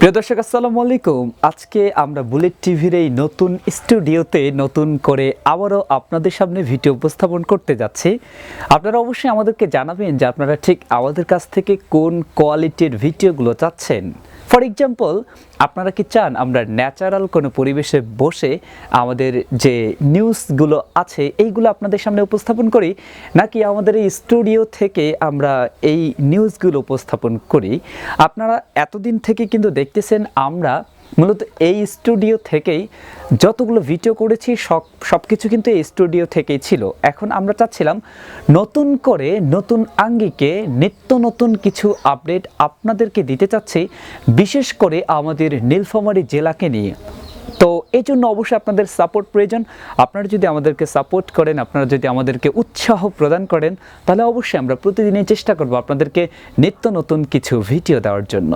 প্রিয় দর্শক আসসালামু আলাইকুম। আজকে আমরা বুলেট টিভির এই নতুন স্টুডিওতে নতুন করে আবারও আপনাদের সামনে ভিডিও উপস্থাপন করতে যাচ্ছি। আপনারা অবশ্যই আমাদেরকে জানাবেন যে আপনারা ঠিক আমাদের কাছ থেকে কোন কোয়ালিটির ভিডিওগুলো চাচ্ছেন। ফর এক্সাম্পল, আপনারা কি চান আমরা ন্যাচারাল কোনো পরিবেশে বসে আমাদের যে নিউজগুলো আছে এইগুলো আপনাদের সামনে উপস্থাপন করি, নাকি আমাদের এই স্টুডিও থেকে আমরা এই নিউজগুলো উপস্থাপন করি? আপনারা এতদিন থেকে কিন্তু দেখতেছেন আমরা মূলত এই স্টুডিও থেকেই যতগুলো ভিডিও করেছি সব কিছু কিন্তু এই স্টুডিও থেকেই ছিল। এখন আমরা চাচ্ছিলাম নতুন করে নতুন আঙ্গিকে নিত্য নতুন কিছু আপডেট আপনাদেরকে দিতে চাচ্ছি, বিশেষ করে আমাদের নীলফামারী জেলাকে নিয়ে। তো এই জন্য অবশ্যই আপনাদের সাপোর্ট প্রয়োজন। আপনারা যদি আমাদেরকে সাপোর্ট করেন, আপনারা যদি আমাদেরকে উৎসাহ প্রদান করেন, তাহলে অবশ্যই আমরা প্রতিদিনই চেষ্টা করব আপনাদেরকে নিত্য নতুন কিছু ভিডিও দেওয়ার জন্য।